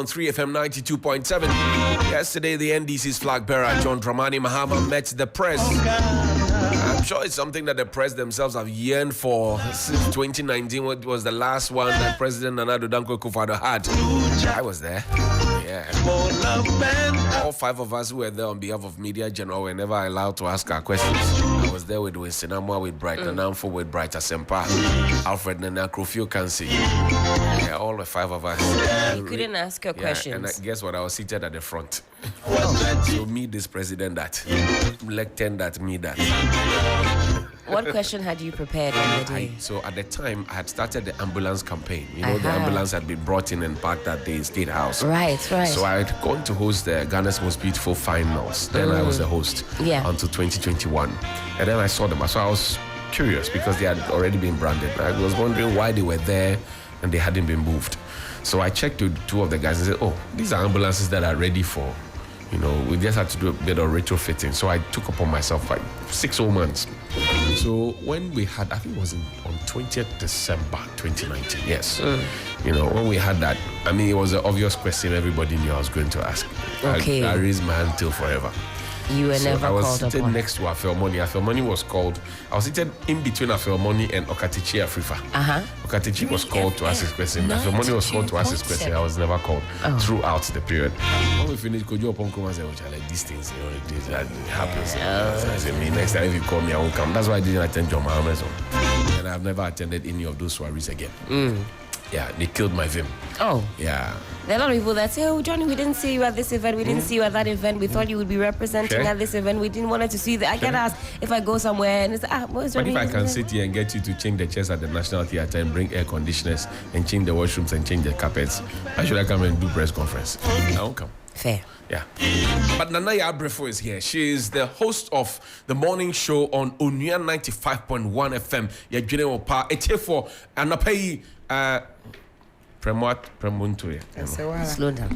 on 3FM 92.7. Yesterday, the NDC's flag bearer, John Dramani Mahama, met the press. I'm sure it's something that the press themselves have yearned for since 2019, which was the last one that President Nana Addo Dankwa Akufo-Addo had. I was there. Yeah. All five of us who were there on behalf of Media General were never allowed to ask our questions. I was there with Winston Amwa, with Bright Nanamfo, with Bright Asempa, Alfred Nana, Krofio Kansi. Yeah, all the five of us. You couldn't ask your questions. And guess what? I was seated at the front. So me, this president, that. Lectern that, me, that. What question had you prepared on the day? So at the time, I had started the ambulance campaign. You know, the ambulance had been brought in and parked at the State House. Right. So I had gone to host the Ghana's Most Beautiful Finals. Then I was the host until 2021. And then I saw them. So I was curious because they had already been branded. I was wondering why they were there and they hadn't been moved. So I checked with two of the guys and said, oh, these are ambulances that are ready for, you know, we just had to do a bit of retrofitting. So I took upon myself like 6 whole months. So when we had, I think it was on 20th December 2019, yes. You know, when we had that, I mean, it was an obvious question everybody knew I was going to ask. Okay. I raised my hand till forever. You were never called upon. I was sitting next to Afelmoni. Afelmoni was called. I was sitting in between Afelmoni and Okatichi Afrifa. Okatichi was called to ask his question. Afelmoni was called to ask his question. I was never called throughout the period. When we finished, could you upon come and say, "Which are like these things, you know, that happens." I said, "Me next time if you call me, I won't come." That's why I didn't attend John Mahama's one, and I've never attended any of those soirees again. Yeah, they killed my vim. Oh. Yeah. There are a lot of people that say, oh, Johnny, we didn't see you at this event. We didn't see you at that event. We thought you would be representing at this event. We didn't want to see that. I get asked if I go somewhere and it's what's But if I can sit here and get you to change the chairs at the National Theatre and bring air conditioners and change the washrooms and change the carpets, why should I come and do press conference? I won't come. Fair. Yeah. But Nanaya Abrefo is here. She is the host of the morning show on Onua 95.1 FM. Yeah, General Pa. It's here for Anapai. Slow down.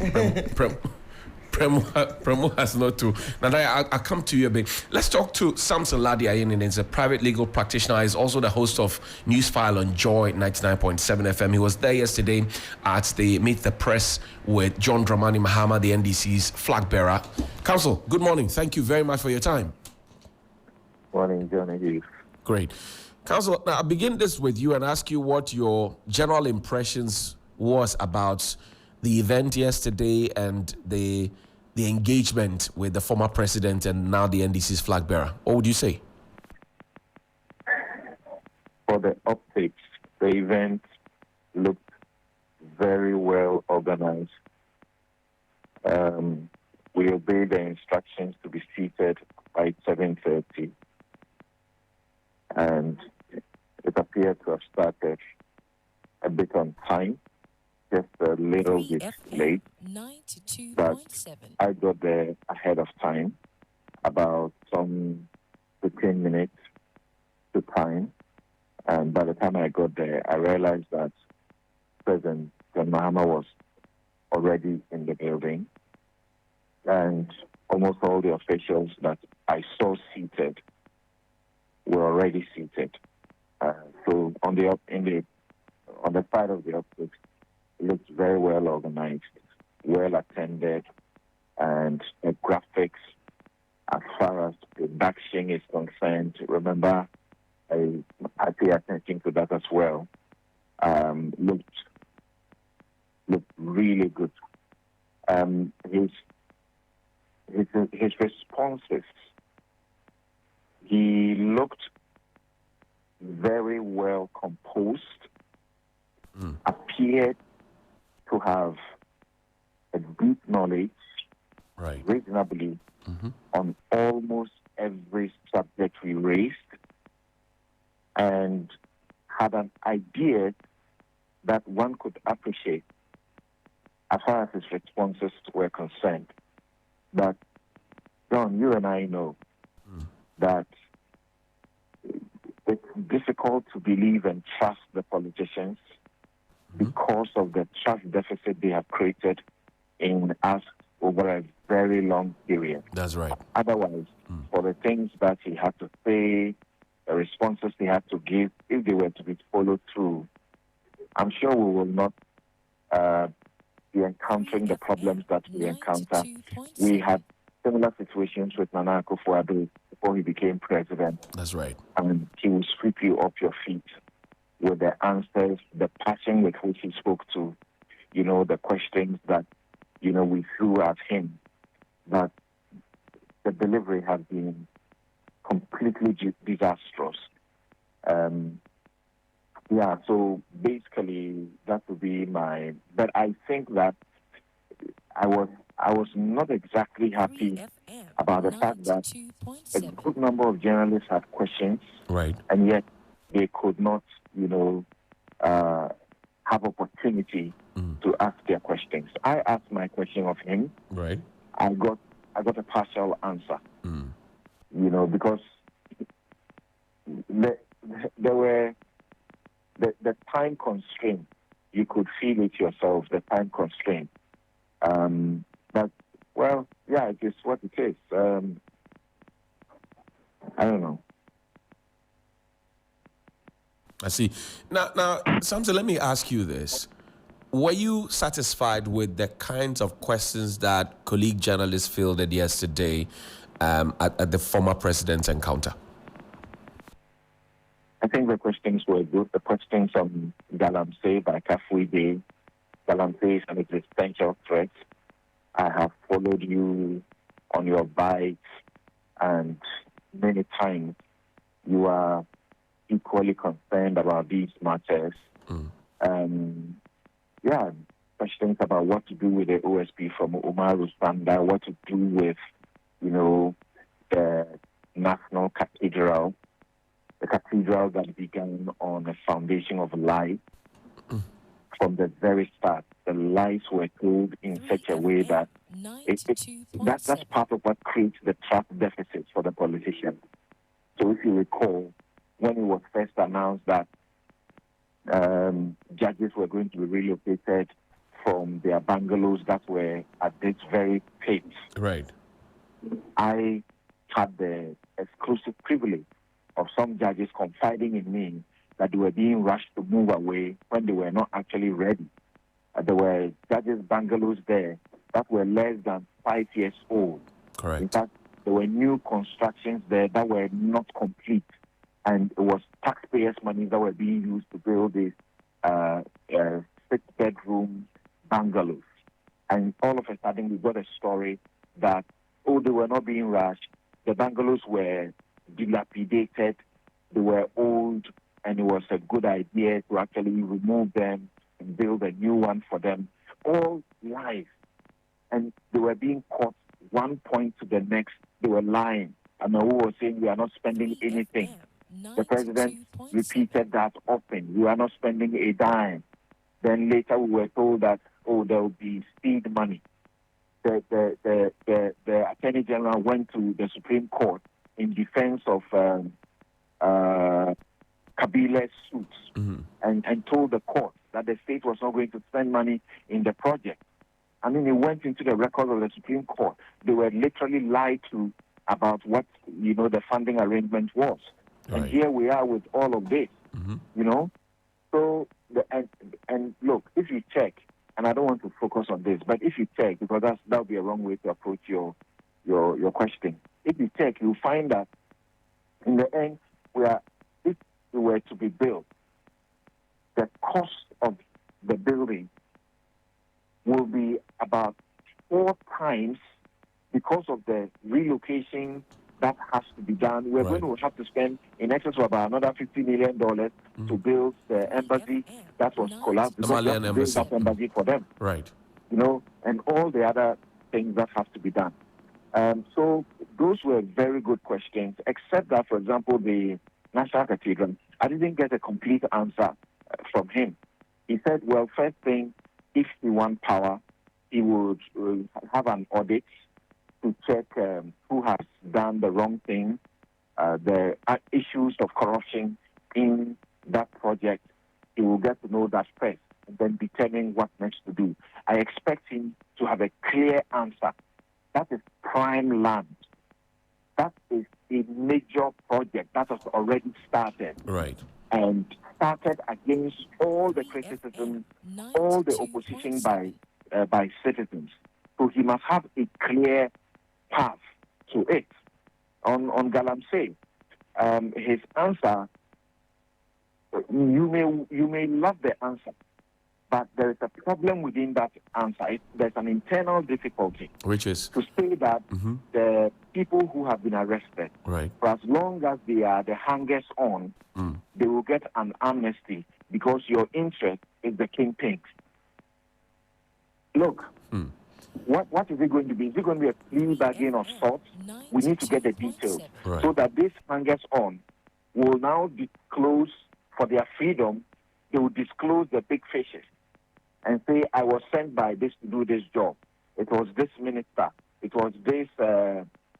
Premo has not to. Now, I'll come to you a bit. Let's talk to Samson Ladiayin. He's a private legal practitioner. He's also the host of Newsfile on Joy 99.7 FM. He was there yesterday at the Meet the Press with John Dramani Mahama, the NDC's flag bearer. Counsel, good morning. Thank you very much for your time. Morning, Johnny. Great. Counsel, now I'll begin this with you and ask you what your general impressions was about the event yesterday and the engagement with the former president and now the NDC's flag bearer. What would you say? For the optics, the event looked very well organized. We obeyed the instructions to be seated by 7:30, and it appeared to have started a bit on time, just a little bit late. But I got there ahead of time, about some 15 minutes to time. And by the time I got there, I realized that President John Mahama was already in the building. And almost all the officials that I saw seated were already seated. So on the side of the optics, it looks very well organized, well attended, and the graphics, as far as production is concerned, remember, I pay attention to that as well. Looked really good. His responses, he looked very well composed, appeared to have a deep knowledge, reasonably, on almost every subject we raised, and had an idea that one could appreciate as far as his responses were concerned. But, John, you and I know that it's difficult to believe and trust the politicians because of the trust deficit they have created in us over a very long period. That's right. Otherwise, for the things that he had to say, the responses he had to give, if they were to be followed through, I'm sure we will not be encountering the problems that we encounter. We had similar situations with Nana Akufo-Addo before he became president. That's right. And he will sweep you off your feet with the answers, the passion with which he spoke to, the questions that, we threw at him. But the delivery has been completely disastrous. So basically that would be but I think that I was not exactly happy about the fact that a good number of journalists had questions, right, and yet they could not, have opportunity to ask their questions. I asked my question of him. Right. I got a partial answer. Because there were the time constraint. You could feel it yourself, the time constraint. But it is what it is. I don't know. I see. Now, Samson, let me ask you this. Were you satisfied with the kinds of questions that colleague journalists fielded yesterday at the former president's encounter? I think the questions were good. The questions on Galamsey by Kafui, Galamsey is an existential threat. I have followed you on your bikes, and many times you are equally concerned about these matters. Questions about what to do with the OSP from Umaru Sanda, what to do with, the National Cathedral, the cathedral that began on a foundation of lies. From the very start, the lies were told in such a way that that's part of what creates the trust deficit for the politician. So if you recall, when it was first announced that judges were going to be relocated from their bungalows that were at this very pit, right, I had the exclusive privilege of some judges confiding in me that they were being rushed to move away when they were not actually ready. There were judges' bungalows there that were less than 5 years old. Correct. In fact, there were new constructions there that were not complete. And it was taxpayers' money that were being used to build these 6-bedroom bungalows. And all of a sudden, we got a story that, they were not being rushed. The bungalows were dilapidated. They were old, and it was a good idea to actually remove them and build a new one for them. All lies. And they were being caught one point to the next. They were lying. And who was saying, we are not spending anything. The president repeated that often. We are not spending a dime. Then later we were told that, there will be speed money. The Attorney General went to the Supreme Court in defense of Kabile's suits and told the court that the state was not going to spend money in the project. I mean, it went into the record of the Supreme Court. They were literally lied to about what, the funding arrangement was. Right. And here we are with all of this, So, and look, if you check, and I don't want to focus on this, but if you check, because that would be a wrong way to approach your question. If you check, you'll find that in the end, if it were to be built, the cost of the building will be about 4 times because of the relocation that has to be done. We're going to have to spend in excess of about another $50 million to build the embassy that was collapsed. Because we have to build that embassy for them. Right. And all the other things that have to be done. So those were very good questions, except that, for example, the National Cathedral, I didn't get a complete answer from him. He said, well, first thing, if he won power, he would have an audit to check who has done the wrong thing, the issues of corruption in that project. He will get to know that first and then determine what next to do. I expect him to have a clear answer. That is prime land. That is a major project that has already started. Right. And started against all the criticism, all the opposition by by citizens. So he must have a clear path to it. On Galamsey, his answer, you may love the answer, but there is a problem within that answer. There's an internal difficulty. Which is? To say that the people who have been arrested, right, for as long as they are the hangers on, they will get an amnesty because your interest is the kingpins. Look, what is it going to be? Is it going to be a plea bargain of sorts? We need to get the details so that these hangers on will now disclose for their freedom. They will disclose the big fishes and say, I was sent by this to do this job. It was this minister. It was this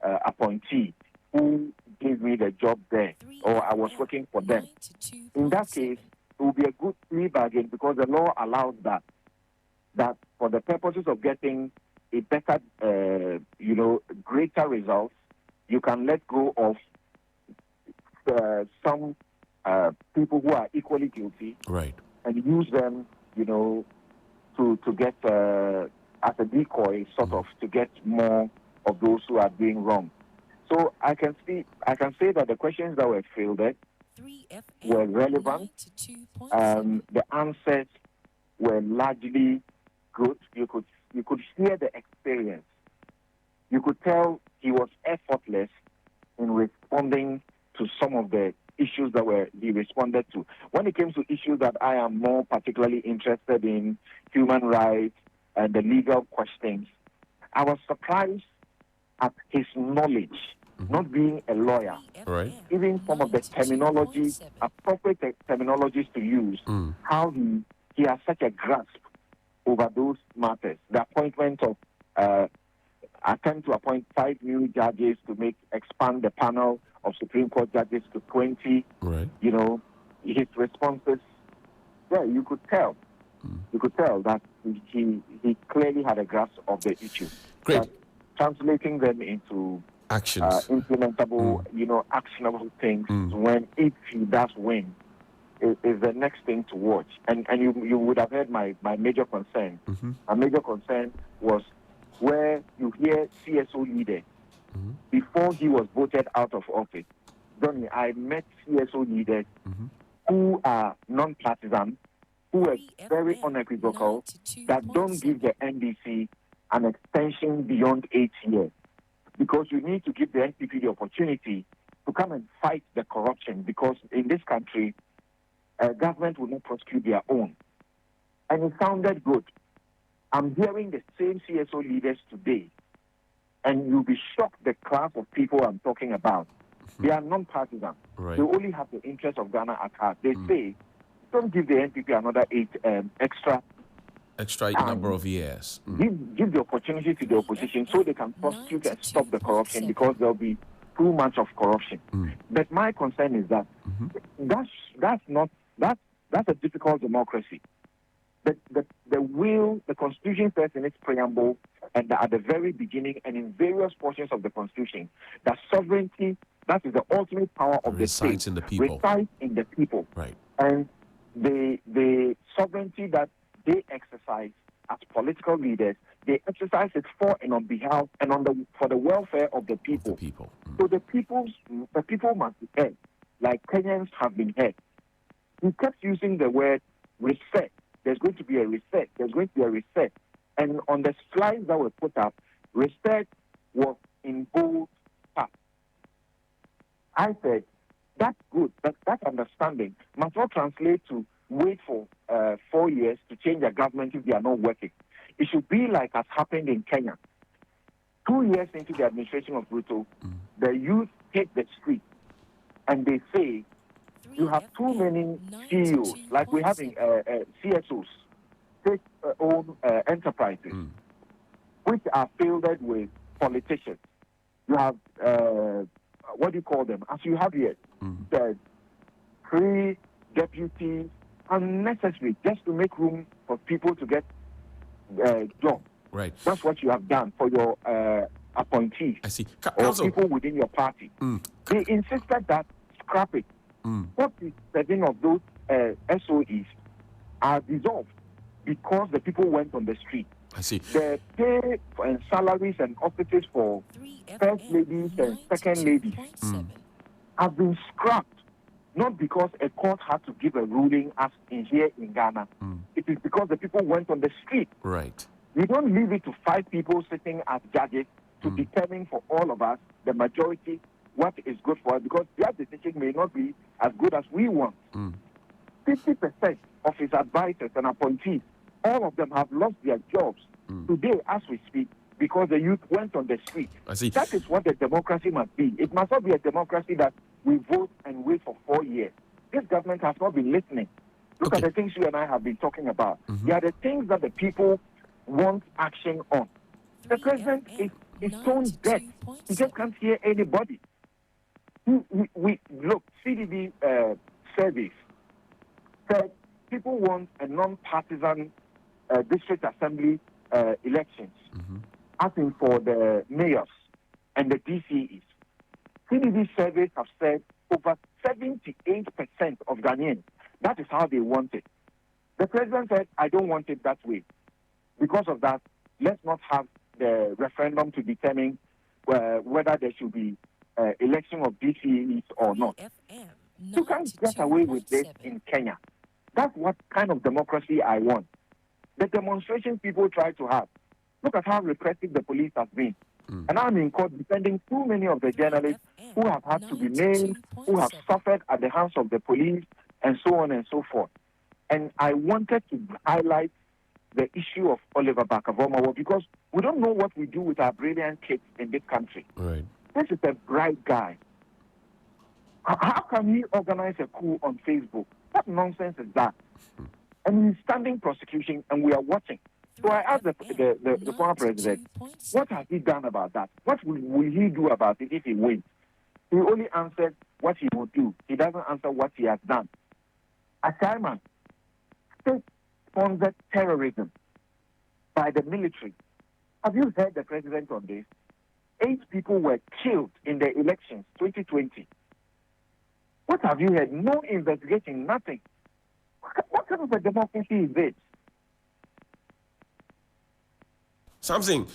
appointee who gave me the job there, or I was working for them. In that case, it will be a good plea bargain because the law allows that for the purposes of getting a better, greater results, you can let go of some people who are equally guilty, right, and use them, to get as a decoy, sort of, to get more of those who are doing wrong. So I can say that the questions that were fielded were relevant. The answers were largely good. You could hear the experience. You could tell he was effortless in responding to some of the issues that he responded to. When it came to issues that I am more particularly interested in, human rights and the legal questions, I was surprised at his knowledge, not being a lawyer. Right. Even some of the terminology, appropriate terminologies to use, how he has such a grasp over those matters. The appointment of attempt to appoint 5 new judges to expand the panel of Supreme Court judges to 20. Right. His responses, you could tell. You could tell that he clearly had a grasp of the issue. Great. But translating them into actions, implementable, actionable things, if he does win, is the next thing to watch. And you would have heard my major concern. My major concern was where you hear CSO leaders before he was voted out of office. Donnie, I met CSO leaders who are non-partisan, who are very unequivocal, that don't give the NDC an extension beyond 8 years. Because you need to give the NPP the opportunity to come and fight the corruption, because in this country, government will not prosecute their own. And it sounded good. I'm hearing the same CSO leaders today, and you'll be shocked the class of people I'm talking about. They are non-partisan. Right. They only have the interest of Ghana at heart. They say, don't give the NPP another 8 extra number of years. Give the opportunity to the opposition so they can prosecute and stop the corruption, because there'll be too much of corruption. But my concern is that that's a difficult democracy. The will, the Constitution says in its preamble and at the very beginning and in various portions of the Constitution, that sovereignty, that is the ultimate power of the state, resides in the people. Resides in the people. Right. And the sovereignty that they exercise as political leaders, they exercise it for and on behalf and for the welfare of the people. Of the people. So the people must be heard, like Kenyans have been heard. He kept using the word reset. There's going to be a reset. There's going to be a reset. And on the slides that were put up, reset was in bold text. I said, that's good, but that understanding must not translate to wait for 4 years to change a government if they are not working. It should be like has happened in Kenya. 2 years into the administration of Ruto, the youth take the street and they say, you have too many CEOs, like we have in CSOs, state-owned enterprises, which are filled with politicians. You have, what do you call them? As you have here, the 3 deputies, unnecessary, just to make room for people to get jobs. Right. That's what you have done for your appointees. I see. Or people within your party. They insisted that scrap it. 47 of those SOEs are dissolved because the people went on the street. I see. The pay and salaries and offices for first ladies and second ladies have been scrapped, not because a court had to give a ruling as in here in Ghana. It is because the people went on the street. Right. We don't leave it to 5 people sitting as judges to determine for all of us, the majority, what is good for us, because their decision may not be as good as we want. 50% of his advisors and appointees, all of them have lost their jobs today as we speak because the youth went on the street. I see. That is what the democracy must be. It must not be a democracy that we vote and wait for 4 years. This government has not been listening. Look at the things you and I have been talking about. They are the things that the people want action on. The president is tone deaf. He just can't hear anybody. We look, CDB surveys said people want a non-partisan district assembly elections, as in for the mayors and the DCEs. CDB surveys have said over 78% of Ghanaians, that is how they want it. The president said, I don't want it that way. Because of that, let's not have the referendum to determine whether there should be election of DCEs or not. You can't get away with this in Kenya. That's what kind of democracy I want. The demonstration people try to have. Look at how repressive the police has been. And I'm in court defending too many of the journalists who have had to be named, who have suffered at the hands of the police, and so on and so forth. And I wanted to highlight the issue of Oliver Barker-Vormawor because we don't know what we do with our brilliant kids in this country. Right. This is a bright guy. How can he organize a coup on Facebook? What nonsense is that? And he's standing prosecution, and we are watching. So I asked the former president, what has he done about that? What will he do about it if he wins? He only answered what he will do. He doesn't answer what he has done. Assignment, state-sponsored terrorism by the military. Have you heard the president on this? 8 people were killed in the elections 2020. What have you heard? No investigation, nothing. What kind of a democracy is this? Something.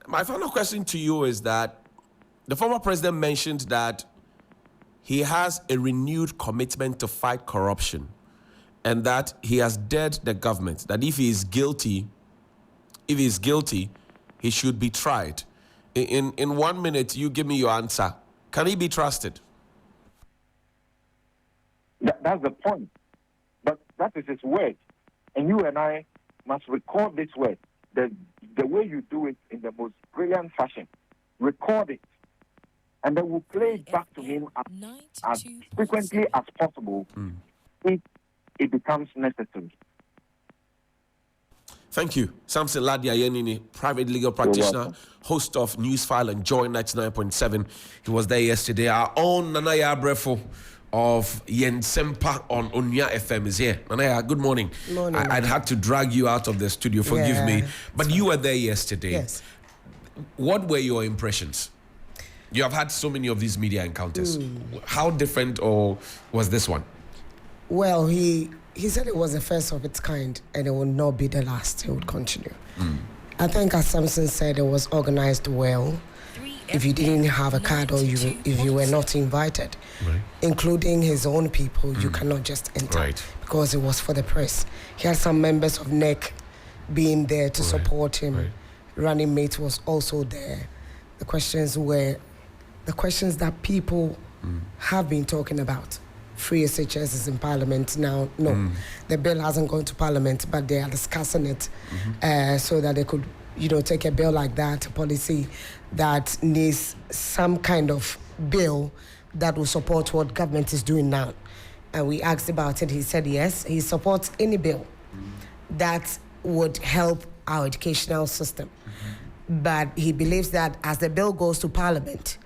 My final question to you is that the former president mentioned that he has a renewed commitment to fight corruption and that he has dared the government that if he is guilty, he should be tried. In 1 minute, you give me your answer. Can he be trusted? That's the point. But that is his word. And you and I must record this word. The way you do it in the most brilliant fashion. Record it. And then we'll play it back to him as frequently as possible if it becomes necessary. Thank you. Samson Ladia Yenini, private legal practitioner, host of Newsfile and Joy 99.7. He was there yesterday. Our own Nanaya Brefo of Yensempa on Onya FM is here. Nanaya, good morning. Morning. I'd had to drag you out of the studio, forgive me. But you were there yesterday. Yes. What were your impressions? You have had so many of these media encounters. How different or was this one? Well, he said it was the first of its kind and it will not be the last. It would continue. I think, as Samson said, it was organized well. If you didn't have a card or if you were not invited, including his own people, you cannot just enter because it was for the press. He had some members of NEC being there to support him. Running mate was also there. The questions that people have been talking about. Free SHS is in Parliament now. No, the bill hasn't gone to Parliament, but they are discussing it so that they could, take a bill like that, a policy that needs some kind of bill that will support what government is doing now. And we asked about it. He said yes, he supports any bill that would help our educational system. But he believes that as the bill goes to Parliament,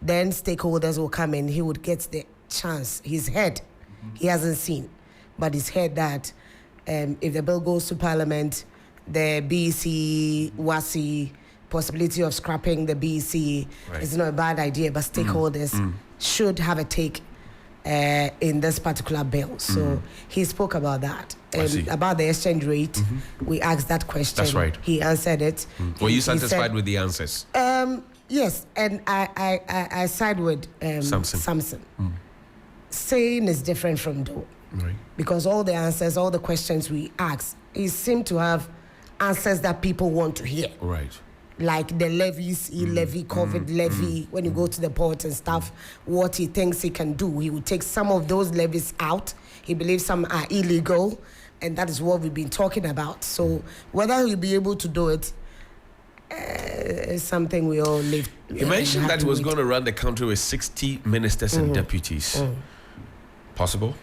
then stakeholders will come in. He would get the chance. His head, he hasn't seen, but his head that if the bill goes to Parliament, the BEC, WASI, possibility of scrapping the BEC is not a bad idea, but stakeholders should have a take in this particular bill. So he spoke about that. And about the exchange rate, we asked that question. That's right. He answered it. Were you satisfied with the answers? Yes, and I side with Samson. Saying is different from doing. Right. Because all the answers, all the questions we asked, he seemed to have answers that people want to hear. Right. Like the levies, levy, COVID levy, when you go to the port and stuff, what he thinks he can do. He will take some of those levies out. He believes some are illegal, and that is what we've been talking about. So whether he'll be able to do it is something we all live. He mentioned that he was going to run the country with 60 ministers and deputies. Possible?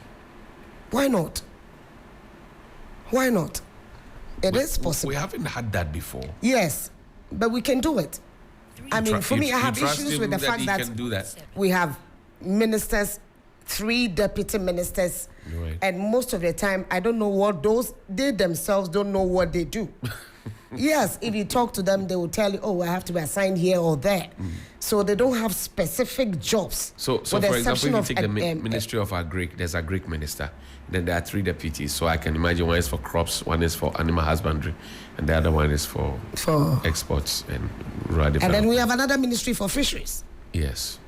Why not? Why not? It is possible. We haven't had that before. Yes, but we can do it. I mean, for me, I have issues with the fact that we have ministers, 3 deputy ministers, and most of the time, I don't know what they themselves don't know what they do. Yes, if you talk to them, they will tell you, oh, I have to be assigned here or there. So they don't have specific jobs. So for example, if you take the Ministry of Agric, there's a Agric minister. Then there are 3 deputies. So I can imagine one is for crops, one is for animal husbandry, and the other one is for exports and rural development. And then we have another ministry for fisheries. Yes.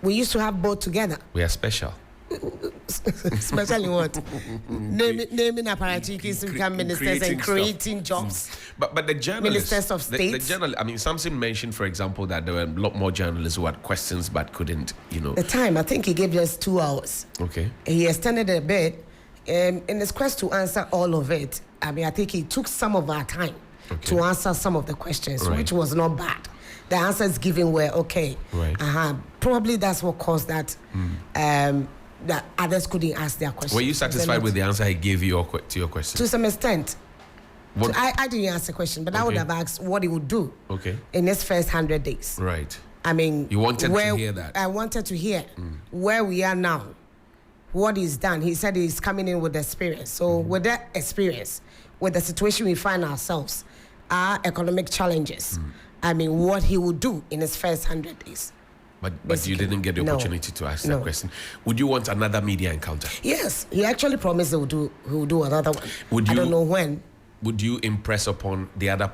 We used to have both together. We are special. Especially what? Naming apparatchiks to become ministers and creating jobs. But the journalists, ministers of state. I mean, Samson mentioned, for example, that there were a lot more journalists who had questions but couldn't, The time, I think he gave us 2 hours. Okay. He extended a bit. In his quest to answer all of it, I mean, I think he took some of our time to answer some of the questions, which was not bad. The answers given were okay. Right. Probably that's what caused that. That others couldn't ask their questions. Were you satisfied with the answer he gave you to your question? To some extent. I didn't ask the question, but I would have asked what he would do in his first 100 days. Right. I mean, you wanted to hear that. I wanted to hear where we are now, what he's done. He said he's coming in with experience. So with that experience, with the situation we find ourselves, our economic challenges, I mean, what he would do in his first 100 days. But you didn't get the opportunity to ask that question. Would you want another media encounter? Yes, he actually promised he would do another one. I don't know when. Would you impress upon the other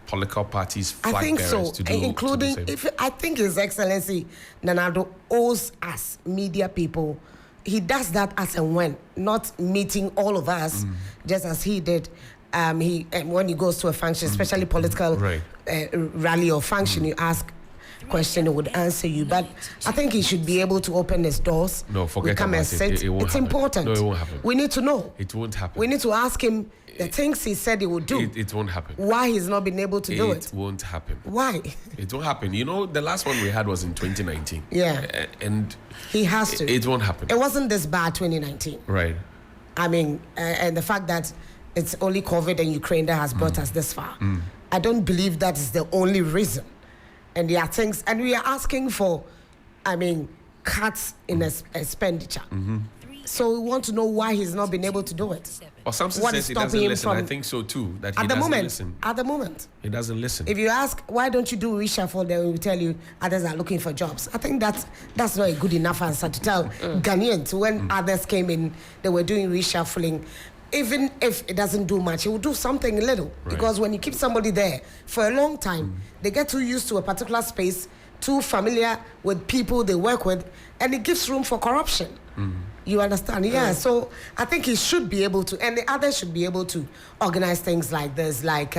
political parties' flag bearers to do, including I think His Excellency Nanado owes us media people. He does that as and when, not meeting all of us, just as he did. When he goes to a function, especially political rally or function, you ask question, he would answer you. But I think he should be able to open his doors. No, forget about it. It's important. No, it won't happen. We need to know. It won't happen. We need to ask him the things he said he would do. It won't happen. Why he's not been able to do it. It won't happen. Why? It won't happen. The last one we had was in 2019. Yeah. And he has to. It won't happen. It wasn't this bad 2019. Right. I mean, and the fact that it's only COVID and Ukraine that has brought us this far. I don't believe that is the only reason. And there are things, and we are asking for, cuts in expenditure. So we want to know why he's not been able to do it. Or Samson says he doesn't listen. I think so too. That he doesn't listen. At the moment. He doesn't listen. If you ask, why don't you do reshuffle, they will tell you others are looking for jobs. I think that's not a good enough answer to tell Ghanaians when others came in, they were doing reshuffling. Even if it doesn't do much, it will do something little. Right. Because when you keep somebody there for a long time, they get too used to a particular space, too familiar with people they work with, and it gives room for corruption. You understand? Yeah. So I think he should be able to, and the others should be able to organize things like this, like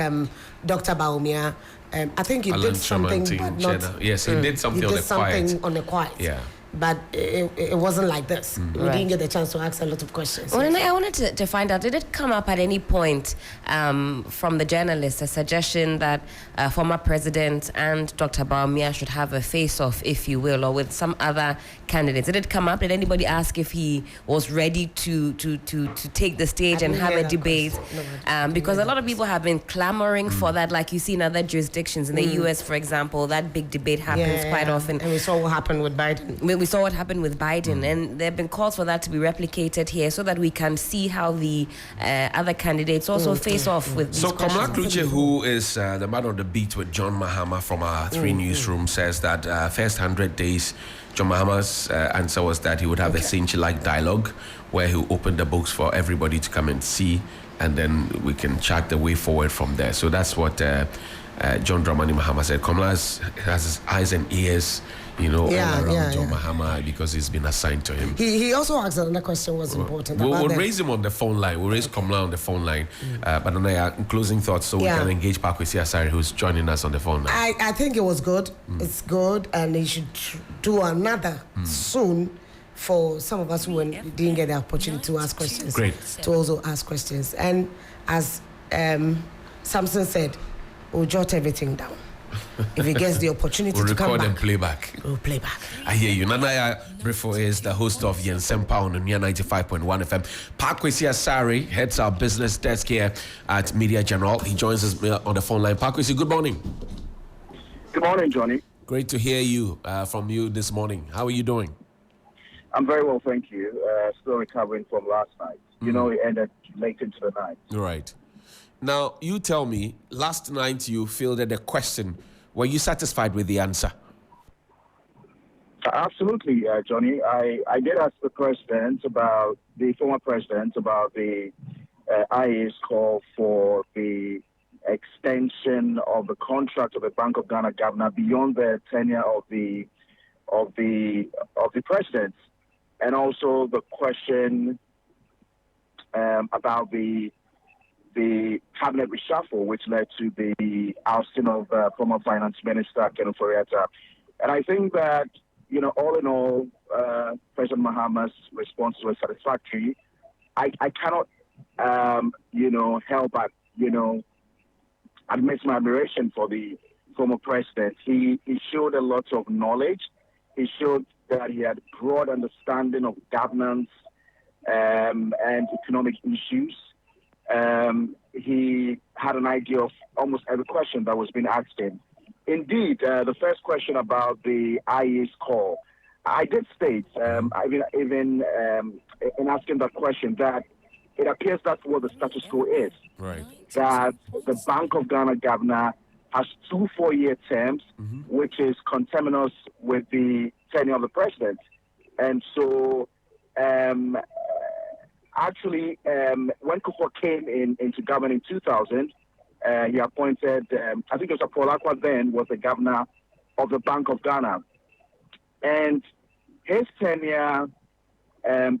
Dr. Baumia. I think he did something, but not. Yes, he did something on the quiet. On the quiet. Yeah. But it wasn't like this. We didn't get the chance to ask a lot of questions. Well, and I wanted to find out, did it come up at any point from the journalists, a suggestion that former president and Dr. Baumia should have a face-off, if you will, or with some other candidates? Did it come up? Did anybody ask if he was ready to take the stage and have a debate? Because a lot of people have been clamoring for that, like you see in other jurisdictions. In the US, for example, that big debate happens quite often. And we saw what happened with Biden. we saw what happened with Biden, and there have been calls for that to be replicated here so that we can see how the other candidates also face off with these questions. Kamla Kluche, who is the man on the beat with John Mahama from our 3 newsroom, says that first 100 days, John Mahama's answer was that he would have a cinch-like dialogue where he opened the books for everybody to come and see, and then we can chart the way forward from there. So that's what John Dramani Mahama said. Kamla has his eyes and ears, all around John Mahama because he's been assigned to him. He also asked another question was important. We'll raise him on the phone line. We'll raise Kamla on the phone line. But in closing thoughts, so we can engage Pakwesi Asare, who's joining us on the phone now. I think it was good. It's good, and he should do another soon for some of us who didn't get the opportunity to ask questions. Great. To also ask questions. And as Samson said, we'll jot everything down. If he gets the opportunity to come back, we'll record and play back. We'll play back. I hear you. Nanaya Brifo is the host of Yen Sempa on 95.1 FM. Pakwesi Asare heads our business desk here at Media General. He joins us on the phone line. Pakwesi, good morning. Good morning, Johnny. Great to hear you from you this morning. How are you doing? I'm very well, thank you. Still recovering from last night. It ended late into the night. Right. Now, you tell me, last night you fielded a question. Were you satisfied with the answer? Absolutely, Johnny. I did ask the former president, about the IA's call for the extension of the contract of the Bank of Ghana governor beyond the tenure of the president, and also the question about the cabinet reshuffle, which led to the ousting of former finance minister Ken Ofori-Atta. And I think that, all in all, President Mahama's response was satisfactory. I cannot, help but, admit my admiration for the former president. He showed a lot of knowledge. He showed that he had broad understanding of governance and economic issues. He had an idea of almost every question that was being asked him. Indeed, the first question about the IA's call, I did state, even in asking that question, that it appears that's what the status quo is. Right. That the Bank of Ghana governor has 2 4-year terms, which is conterminous with the tenure of the president. And so, actually, when Kufuor came into government in 2000, he appointed, I think it was Paul Akwa then, was the governor of the Bank of Ghana. And his tenure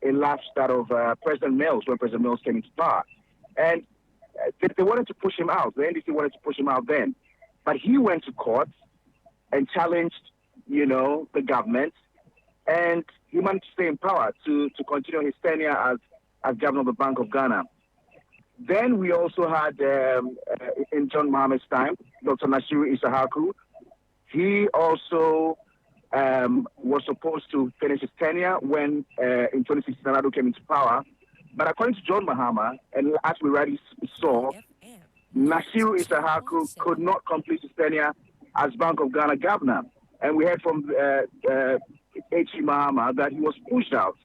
elapsed that of President Mills when President Mills came into power. And they wanted to push him out. The NDC wanted to push him out then. But he went to court and challenged, the government. And he managed to stay in power to continue his tenure as governor of the Bank of Ghana. Then we also had, in John Mahama's time, Dr. Nasiru Isahaku. He also was supposed to finish his tenure when, in 2016, Nadu came into power. But according to John Mahama, and as we already saw, Nasiru Isahaku could not complete his tenure as Bank of Ghana governor. And we heard from H.E. Mahama that he was pushed out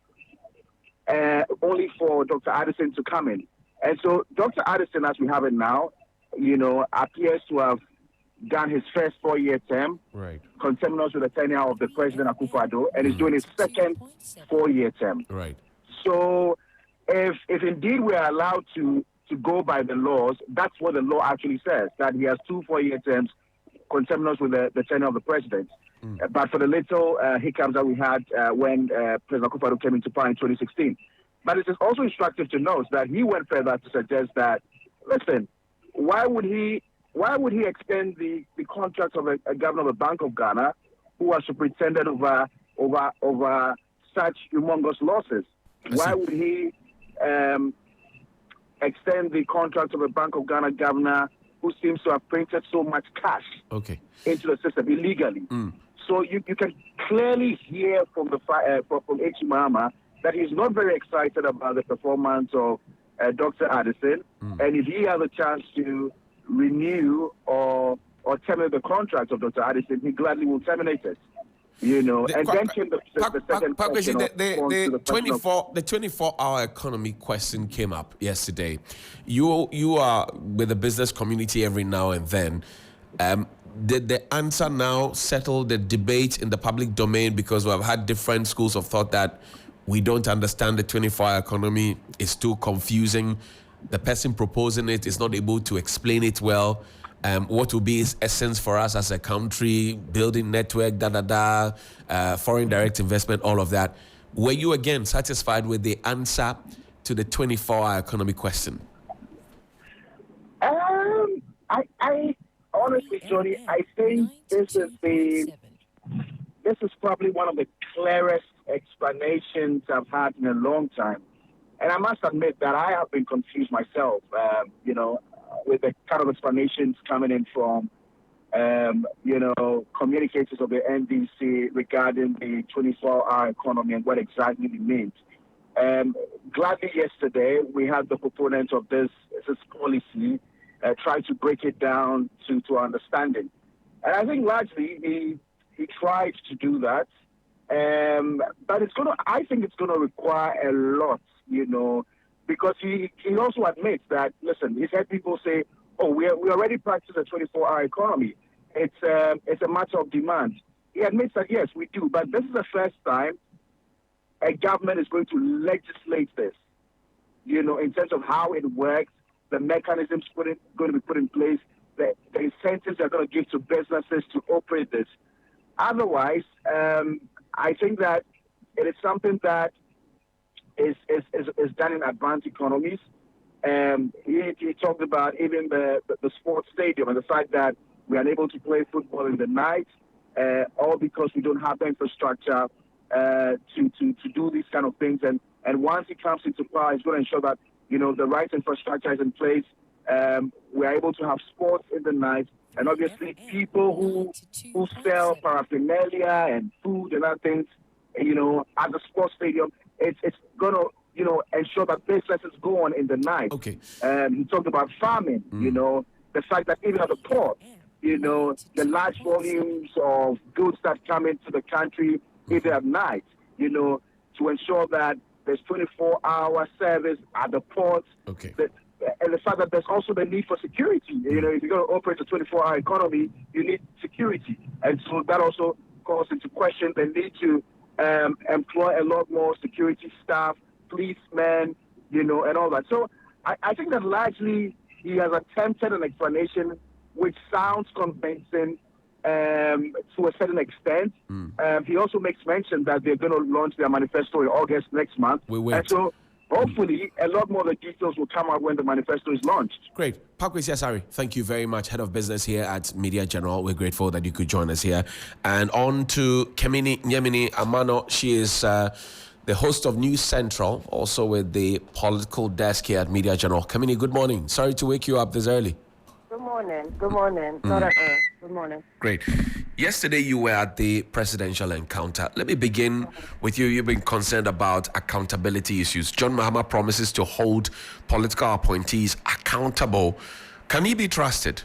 only for Dr. Addison to come in. And so Dr. Addison, as we have it now, appears to have done his first 4-year term, right, conterminous with the tenure of the President Akufo-Addo, and is doing his second 4-year term. Right. So if indeed we are allowed to go by the laws, that's what the law actually says, that he has 2 4-year terms conterminous with the tenure of the President. But for the little hiccups that we had when President Akufo-Addo came into power in 2016. But it is also instructive to note that he went further to suggest that, listen, why would he extend the contract of a governor of the Bank of Ghana who was superintendent over such humongous losses? Why would he extend the contract of a Bank of Ghana governor who seems to have printed so much cash into the system illegally? So you can clearly hear from H.E. Mahama that he's not very excited about the performance of Dr. Addison, and if he has a chance to renew or terminate the contract of Dr. Addison, he gladly will terminate it. And then came the second question. The 24-hour economy question came up yesterday. You are with the business community every now and then. Did the answer now settle the debate in the public domain? Because we have had different schools of thought that we don't understand the 24-hour economy. It's too confusing. The person proposing it is not able to explain it well. What will be its essence for us as a country, building network, foreign direct investment, all of that. Were you again satisfied with the answer to the 24-hour economy question? I honestly, Johnny, I think this is probably one of the clearest explanations I've had in a long time. And I must admit that I have been confused myself, with the kind of explanations coming in from, communicators of the NDC regarding the 24-hour economy and what exactly it means. Gladly yesterday, we had the proponent of this policy try to break it down to understanding. And I think largely he tried to do that. But I think it's going to require a lot, because he also admits that, listen, he's had people say, oh, we already practice a 24-hour economy. It's a matter of demand. He admits that, yes, we do. But this is the first time a government is going to legislate this, in terms of how it works, the mechanisms going to be put in place, the incentives they're going to give to businesses to operate this. Otherwise, I think that it is something that is done in advanced economies. He talked about even the sports stadium and the fact that we are unable to play football in the night, all because we don't have the infrastructure to do these kind of things. And once he comes into power, he's going to ensure that the right infrastructure is in place. We are able to have sports in the night. And obviously, people who sell paraphernalia and food and other things, at the sports stadium, it's going to, ensure that businesses go on in the night. Okay. He talked about farming, the fact that even at the port, the large volumes of goods that come into the country, even at night, to ensure that there's 24-hour service at the ports. Okay. And the fact that there's also the need for security. If you're going to operate a 24-hour economy, you need security. And so that also calls into question the need to employ a lot more security staff, policemen, and all that. So I think that largely he has attempted an explanation which sounds convincing to a certain extent. He also makes mention that they're going to launch their manifesto in August next month. We wait. And so hopefully, a lot more of the details will come out when the manifesto is launched. Great. Pakwesi Asare, thank you very much. Head of Business here at Media General. We're grateful that you could join us here. And on to Kemini Nyemini Amano. She is the host of News Central, also with the political desk here at Media General. Kemini, good morning. Sorry to wake you up this early. Good morning. Good morning. Not at all. Good morning. Great. Yesterday you were at the presidential encounter. Let me begin with you. You've been concerned about accountability issues. John Mahama promises to hold political appointees accountable. Can he be trusted?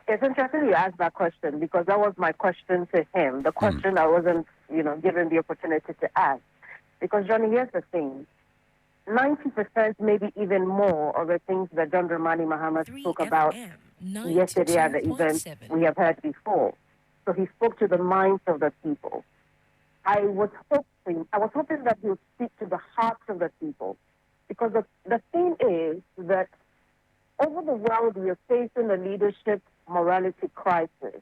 It's interesting you asked that question because that was my question to him. The question I wasn't, given the opportunity to ask. Because, Johnny, here's the thing. 90%, maybe even more, of the things that John Dramani Mahama spoke about yesterday at the event we have heard before. So he spoke to the minds of the people. I was hoping that he would speak to the hearts of the people. Because the thing is that over the world we are facing a leadership morality crisis.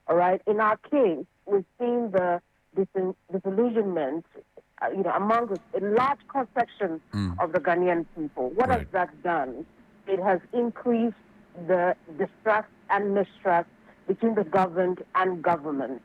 All right? In our case, we've seen the disillusionment among a large cross-section of the Ghanaian people. What has that done? It has increased the distrust and mistrust between the governed and government.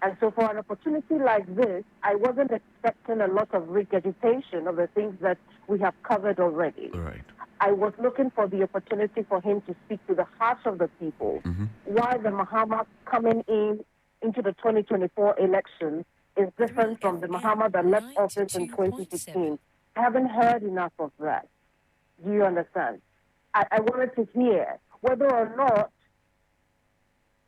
And so for an opportunity like this, I wasn't expecting a lot of regurgitation of the things that we have covered already. Right. I was looking for the opportunity for him to speak to the hearts of the people. Why the Mahama coming into the 2024 election is different from the Mahama that left office in 2016. I haven't heard enough of that. Do you understand? I wanted to hear whether or not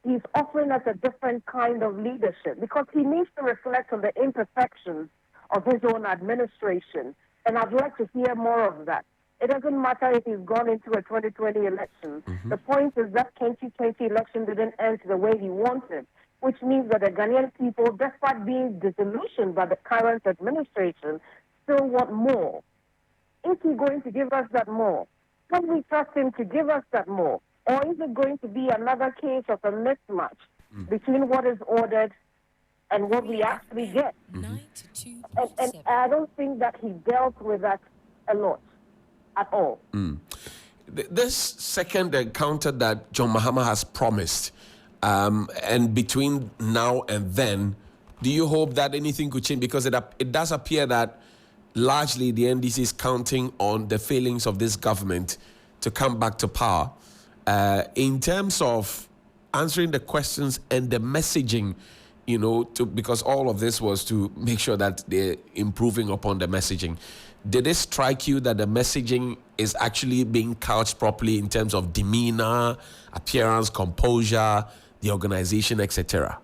he's offering us a different kind of leadership because he needs to reflect on the imperfections of his own administration. And I'd like to hear more of that. It doesn't matter if he's gone into a 2020 election. The point is that 2020 election didn't end the way he wanted, which means that the Ghanaian people, despite being disillusioned by the current administration, still want more. Is he going to give us that more? Can we trust him to give us that more? Or is it going to be another case of a mismatch between what is ordered and what we actually get? And I don't think that he dealt with that a lot at all. This second encounter that John Mahama has promised, and between now and then, do you hope that anything could change? Because it does appear that largely the NDC is counting on the failings of this government to come back to power. In terms of answering the questions and the messaging, because all of this was to make sure that they're improving upon the messaging. Did it strike you that the messaging is actually being couched properly in terms of demeanor, appearance, composure, the organization, etc.?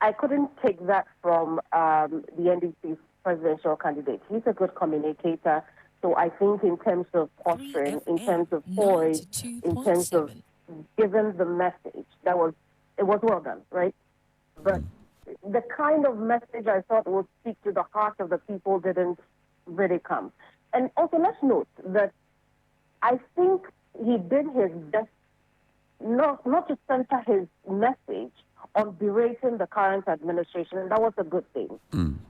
I couldn't take that from the NDC's presidential candidate. He's a good communicator. So I think in terms of posturing, in terms of poise, in terms of giving the message, it was well done, right? But the kind of message I thought would speak to the heart of the people didn't really come. And also let's note that I think he did his best not to center his message on berating the current administration, and that was a good thing.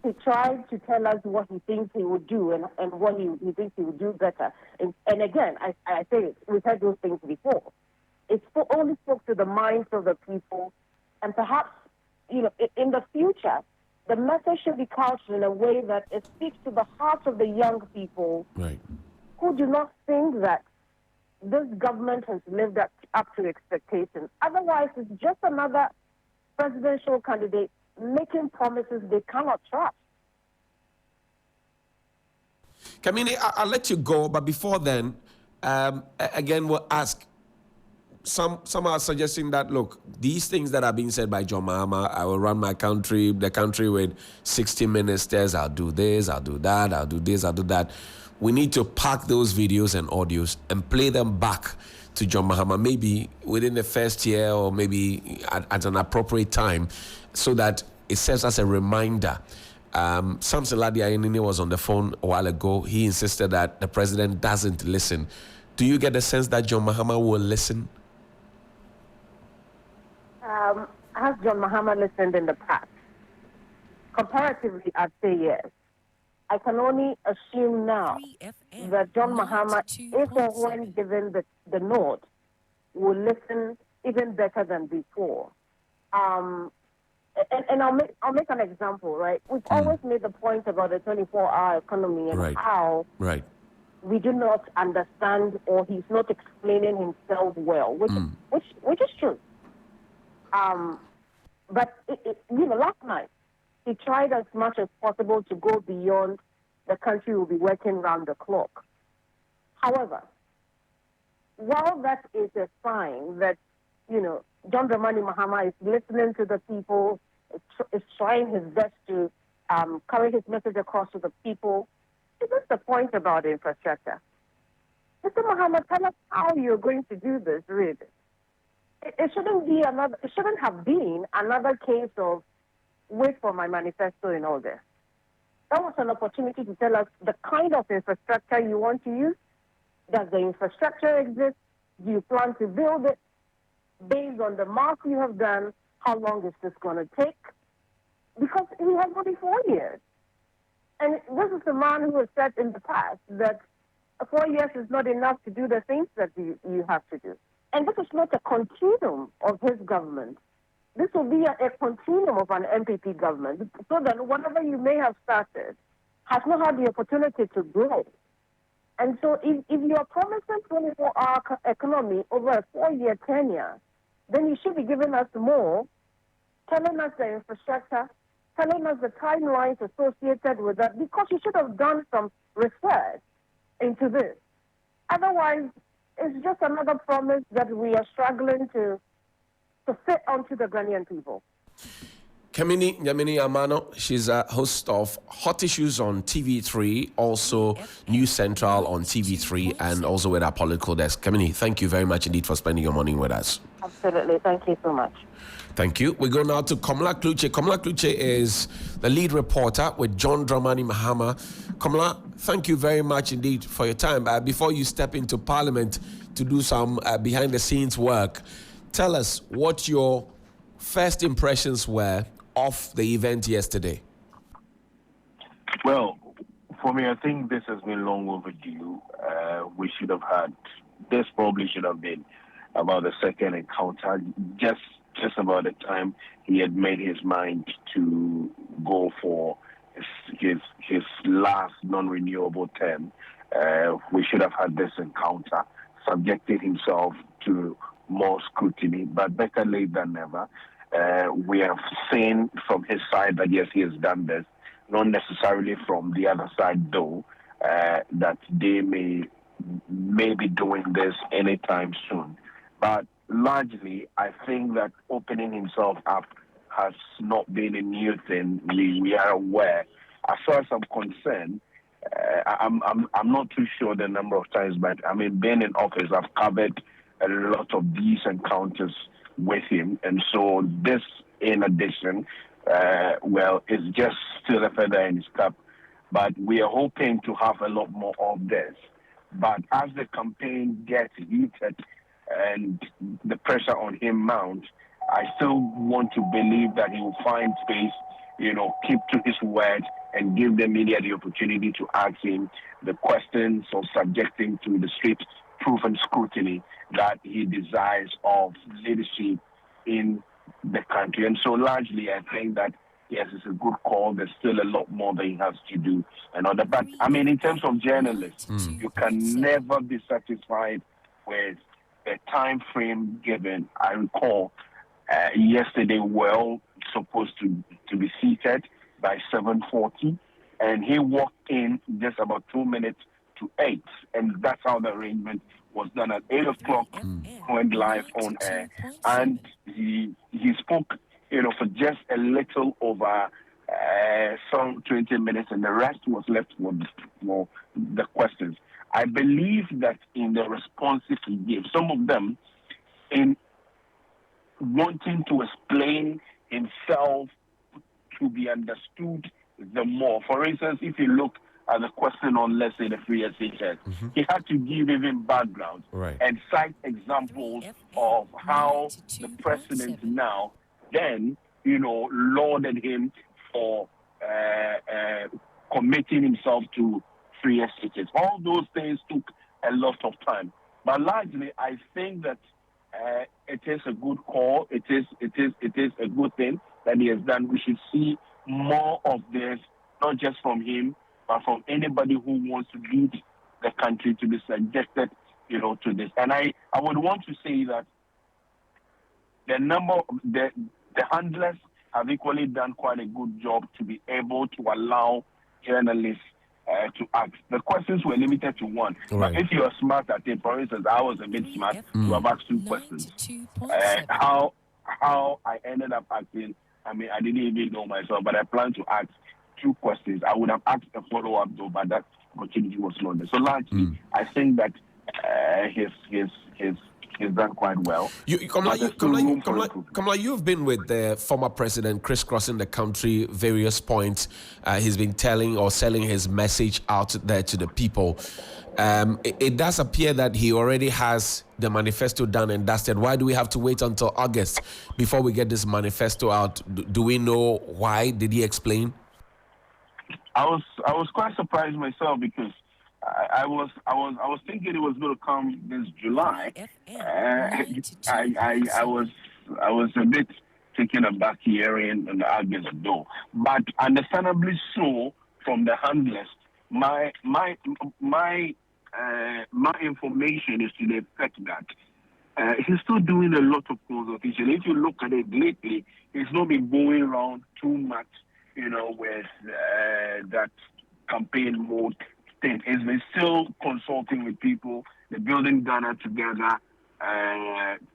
He tried to tell us what he thinks he would do and what he thinks he would do better. And again, I say it, we've heard those things before. It only spoke to the minds of the people, and perhaps, in the future, the message should be couched in a way that it speaks to the hearts of the young people who do not think that this government has lived up to expectations. Otherwise, it's just another presidential candidate making promises they cannot trust. Kamini, I'll let you go, but before then, again, we'll ask. Some are suggesting that, look, these things that are being said by John Mahama, I will run the country with 60 ministers, I'll do this, I'll do that, I'll do this, I'll do that. We need to pack those videos and audios and play them back to John Mahama, maybe within the first year or maybe at an appropriate time, so that it serves as a reminder. Samson Ladi was on the phone a while ago. He insisted that the president doesn't listen. Do you get the sense that John Mahama will listen? Has John Mahama listened in the past? Comparatively, I'd say yes. I can only assume now that John Mahama, if or when given the nod, will listen even better than before. And I'll make an example, right? We've always made the point about the 24-hour economy and how we do not understand, or he's not explaining himself well, which is true. But last night he tried as much as possible to go beyond the country will be working round the clock. However, while that is a sign that John Dramani Mahama is listening to the people, is trying his best to carry his message across to the people, this is the point about infrastructure. Mr. Mahama, tell us how you're going to do this, really. It shouldn't have been another case of wait for my manifesto and all this. That was an opportunity to tell us the kind of infrastructure you want to use. Does the infrastructure exist? Do you plan to build it? Based on the math you have done, how long is this going to take? Because he has only 4 years. And this is a man who has said in the past that 4 years is not enough to do the things that you have to do. And this is not a continuum of his government. This will be a continuum of an MPP government, so that whatever you may have started has not had the opportunity to grow. And so if you are promising 24-hour economy over a 4-year tenure, then you should be giving us more, telling us the infrastructure, telling us the timelines associated with that, because you should have done some research into this. Otherwise, it's just another promise that we are struggling to to fit onto the Ghanaian people. Kemini Nyamini Amano, she's a host of Hot Issues on TV3, also News Central on TV3, and also with our political desk. Kemini, thank you very much indeed for spending your morning with us. Absolutely. Thank you so much. Thank you. We go now to Komla Kluche. Komla Kluche is the lead reporter with John Dramani Mahama. Komla, thank you very much indeed for your time. Before you step into Parliament to do some behind-the-scenes work, tell us what your first impressions were of the event yesterday. Well, for me, I think this has been long overdue. We should have had, this probably should have been about the second encounter, just about the time he had made his mind to go for his last non-renewable term. We should have had this encounter, subjected himself to more scrutiny, but better late than never. We have seen from his side that yes, he has done this, not necessarily from the other side though, that they may be doing this anytime soon. But largely, I think that opening himself up has not been a new thing. We are aware. As far as I'm concerned, I'm not too sure the number of times, but I mean, being in office, I've covered a lot of these encounters with him, and so this, in addition, is just still a feather in his cap. But we are hoping to have a lot more of this. But as the campaign gets heated and the pressure on him mounts, I still want to believe that he will find space, keep to his word and give the media the opportunity to ask him the questions or subject him to the strict proof and scrutiny that he desires of leadership in the country. And so largely, I think that, yes, it's a good call. There's still a lot more that he has to do. But, I mean, in terms of journalists, you can never be satisfied with the time frame given. I recall yesterday, supposed to be seated by 7:40, and he walked in just about 2 minutes to 8, and that's how the arrangement was done. At 8 o'clock, went live on air, and he spoke, for just a little over some 20 minutes, and the rest was left for the questions. I believe that in the responses he gave, some of them in wanting to explain himself to be understood the more. For instance, if you look at the question on, let's say, the free estate test, he had to give even background and cite examples of how the president now then, lauded him for committing himself to free estate. All those things took a lot of time. But largely, I think that it is a good call. It is a good thing that he has done. We should see more of this, not just from him, but from anybody who wants to lead the country to be subjected, to this. And I would want to say that the handlers have equally done quite a good job to be able to allow journalists to ask. The questions were limited to one. Right. But if you are smart at it, for instance, I was a bit smart to have asked 2 questions. How I ended up asking, I mean, I didn't even know myself, but I planned to ask 2 questions. I would have asked a follow-up though, but that opportunity was not there. So largely, I think that he's done quite well. Kamala, you've been with the former president crisscrossing the country, various points. He's been telling or selling his message out there to the people. It does appear that he already has the manifesto done and dusted. Why do we have to wait until August before we get this manifesto out? Do we know why? Did he explain? I was quite surprised myself because I was thinking it was going to come this July. I was a bit taken aback hearing in August though, but understandably so from the handlers. My information is to the effect that he's still doing a lot of consultation. If you look at it lately, he's not been going around too much, with that campaign mode thing. He's been still consulting with people. The Building Ghana Together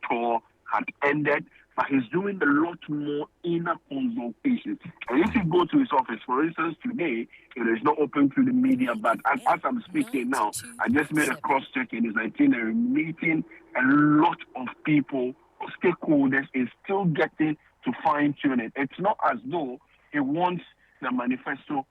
tour had ended. but he's doing a lot more inner consultation. And if you go to his office, for instance, today, it is not open to the media, but as I'm speaking now, I just made a cross-check in his itinerary, meeting a lot of people, stakeholders, is still getting to fine-tune it. It's not as though he wants the manifesto,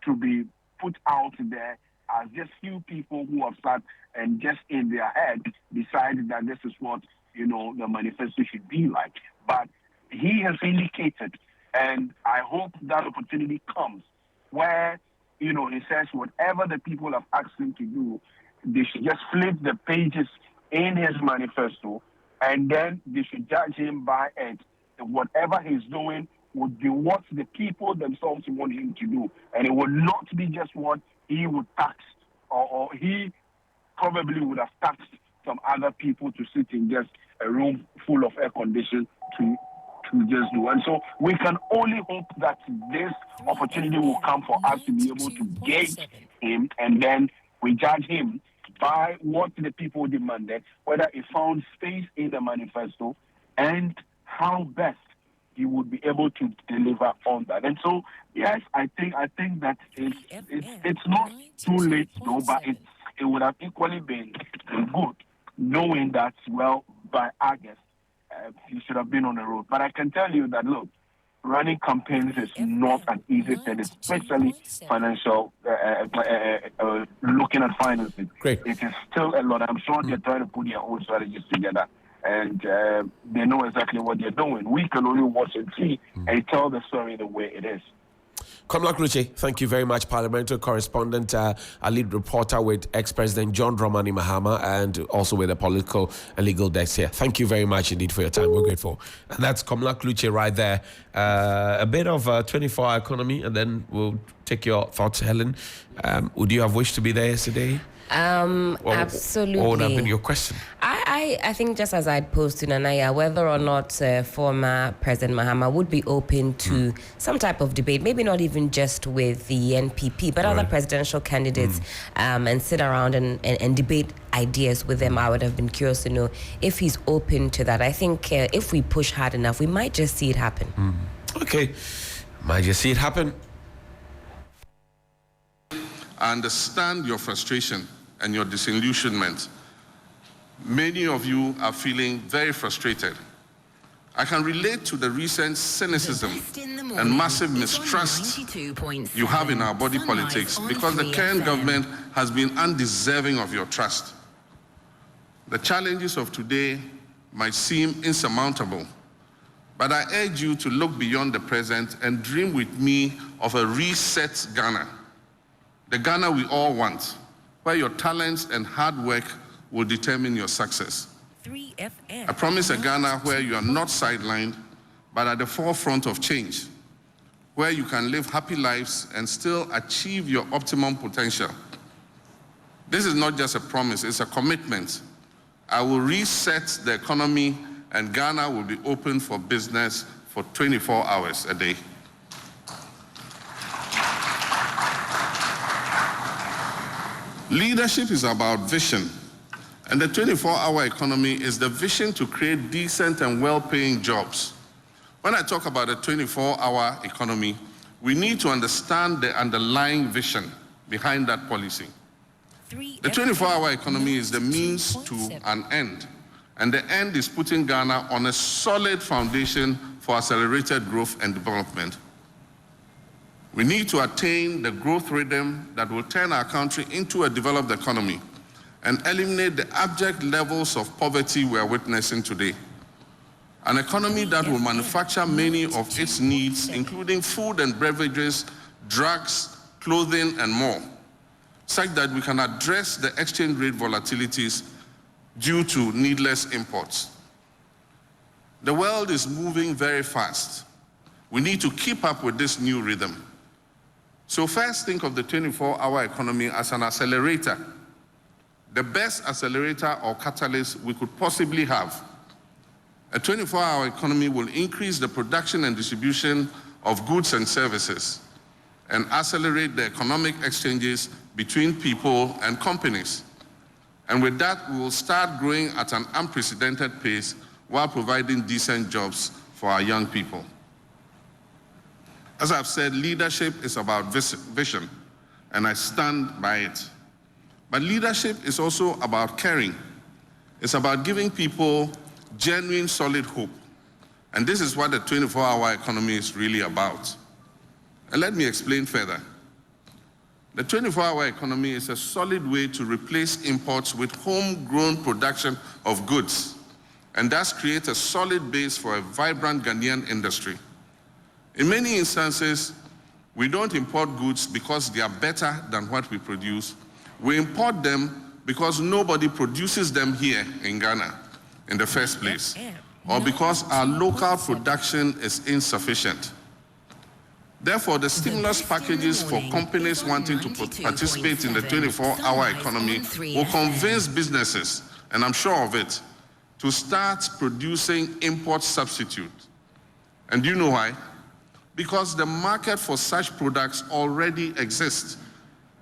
to be put out there as just few people who have sat and just in their head decided that this is what, the manifesto should be like. But he has indicated, and I hope that opportunity comes, where, he says whatever the people have asked him to do, they should just flip the pages in his manifesto, and then they should judge him by it. Whatever he's doing would be what the people themselves want him to do. And it would not be just what he would tax, or he probably would have taxed some other people to sit in just a room full of air conditioning to just do. And so we can only hope that this opportunity will come for us to be able to gauge him, and then we judge him by what the people demanded, whether he found space in the manifesto, and how best he would be able to deliver on that. And so, yes, I think that it's not too late though, but it would have equally been good knowing that, well, by August, he should have been on the road. But I can tell you that, look, running campaigns is not an easy thing, especially financial, looking at finances. Great. It is still a lot. I'm sure they're trying to put their own strategies together, and they know exactly what they're doing. We can only watch and see and tell the story the way it is. Komla Kluche, thank you very much. Parliamentary correspondent, a lead reporter with ex-President John Dramani Mahama, and also with the political and legal desk here. Thank you very much indeed for your time. We're grateful. And that's Komla Kluche right there. A bit of a 24-hour economy, and then we'll take your thoughts, Helen. Would you have wished to be there yesterday? Absolutely. What would have been your question? I think, just as I'd posed to Nanaya, whether or not former President Mahama would be open to some type of debate, maybe not even just with the NPP, but other presidential candidates, and sit around and debate ideas with them. I would have been curious to know if he's open to that. I think if we push hard enough, we might just see it happen. Okay, might just see it happen. I understand your frustration and your disillusionment. Many of you are feeling very frustrated. I can relate to the recent cynicism and massive mistrust you have in our body politics, because the current government has been undeserving of your trust. The challenges of today might seem insurmountable, but I urge you to look beyond the present and dream with me of a reset Ghana. The Ghana we all want, where your talents and hard work will determine your success. I promise a Ghana where you are not sidelined, but at the forefront of change, where you can live happy lives and still achieve your optimum potential. This is not just a promise, it's a commitment. I will reset the economy, and Ghana will be open for business for 24 hours a day. Leadership is about vision, and the 24-hour economy is the vision to create decent and well-paying jobs. When I talk about a 24-hour economy, we need to understand the underlying vision behind that policy. The 24-hour economy is the means to an end, and the end is putting Ghana on a solid foundation for accelerated growth and development. We need to attain the growth rhythm that will turn our country into a developed economy and eliminate the abject levels of poverty we are witnessing today. An economy that will manufacture many of its needs, including food and beverages, drugs, clothing, and more, such that we can address the exchange rate volatilities due to needless imports. The world is moving very fast. We need to keep up with this new rhythm. So first, think of the 24-hour economy as an accelerator, the best accelerator or catalyst we could possibly have. A 24-hour economy will increase the production and distribution of goods and services and accelerate the economic exchanges between people and companies. And with that, we will start growing at an unprecedented pace while providing decent jobs for our young people. As I've said, leadership is about vision, and I stand by it. But leadership is also about caring. It's about giving people genuine, solid hope. And this is what the 24-hour economy is really about. And let me explain further. The 24-hour economy is a solid way to replace imports with homegrown production of goods, and thus create a solid base for a vibrant Ghanaian industry. In many instances, we don't import goods because they are better than what we produce. We import them because nobody produces them here in Ghana in the first place, or because our local production is insufficient. Therefore, the stimulus packages for companies wanting to participate in the 24-hour economy will convince businesses, and I'm sure of it, to start producing import substitutes. And do you know why? Because the market for such products already exists.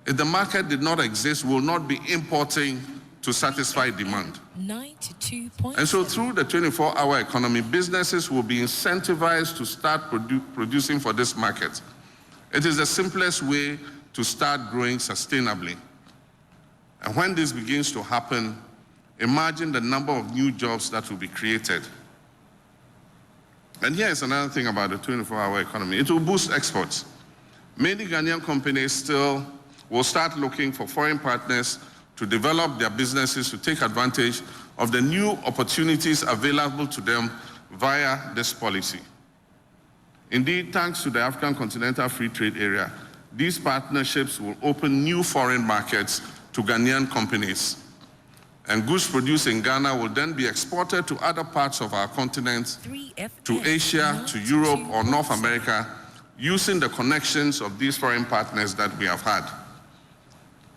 If the market did not exist, we will not be importing to satisfy demand. And so through the 24-hour economy, businesses will be incentivized to start producing for this market. It is the simplest way to start growing sustainably. And when this begins to happen, imagine the number of new jobs that will be created. And here's another thing about the 24-hour economy. It will boost exports. Many Ghanaian companies still will start looking for foreign partners to develop their businesses to take advantage of the new opportunities available to them via this policy. Indeed, thanks to the African Continental Free Trade Area, these partnerships will open new foreign markets to Ghanaian companies. And goods produced in Ghana will then be exported to other parts of our continent, to Asia, to Europe, or North America, using the connections of these foreign partners that we have had.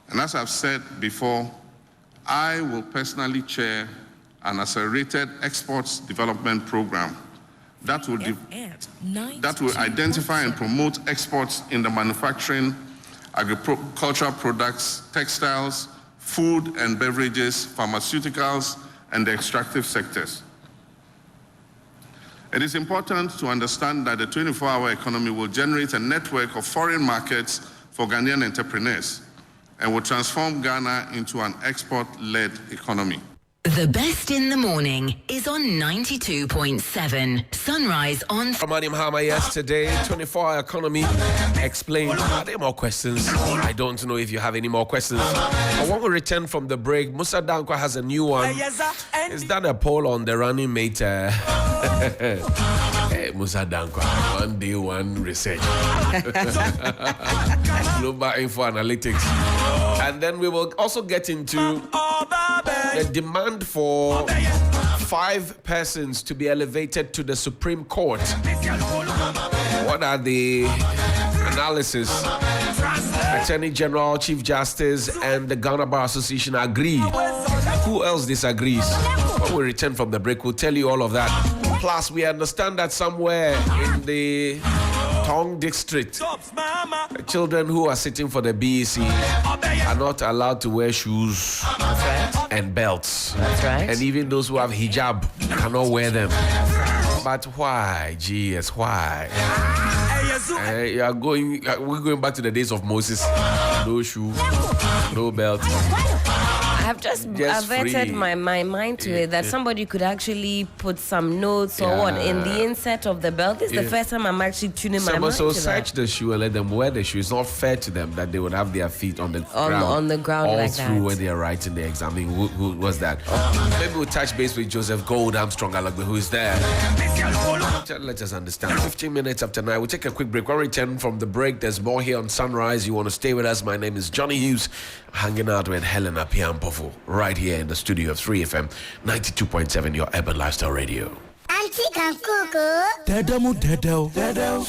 And as I've said before, I will personally chair an accelerated exports development program that will identify and promote exports in the manufacturing, agricultural products, textiles, food and beverages, pharmaceuticals, and the extractive sectors. It is important to understand that the 24-hour economy will generate a network of foreign markets for Ghanaian entrepreneurs and will transform Ghana into an export-led economy. The best in the morning is on 92.7 Sunrise on. From Mahama yesterday, 24-hour economy explained. Are there more questions? I don't know if you have any more questions. But when we return from the break, Musa Dankwa has a new one. He's done a poll on the running mate. Musa Dankwa, 1 day, 1 research. Global Info Analytics. And then we will also get into the demand for 5 persons to be elevated to the Supreme Court. What are the analysis? Attorney General, Chief Justice, and the Ghana Bar Association agree. Who else disagrees? When we return from the break, we'll tell you all of that. Plus, we understand that somewhere in the Tong district, the children who are sitting for the BEC are not allowed to wear shoes and belts. That's right. And even those who have hijab cannot wear them. But why? GS, why? We're going back to the days of Moses. No shoe, no belt. I have just averted my mind to it that somebody could actually put some notes or what in the insert of the belt. This is the first time I'm actually tuning my mind to that. Search the shoe and let them wear the shoe. It's not fair to them that they would have their feet on the ground. On the ground all like through that. when they are writing the exam. I mean, who was that? Maybe we'll touch base with Joseph Gold Armstrong Alagbe, who is there. Let us understand. 15 minutes after 9. We'll take a quick break. When we return from the break, there's more here on Sunrise. You want to stay with us? My name is Johnny Hughes. Hanging out with Helena Piampofu right here in the studio of 3FM 92.7, your urban lifestyle radio. Auntie Kankuku. Dedo.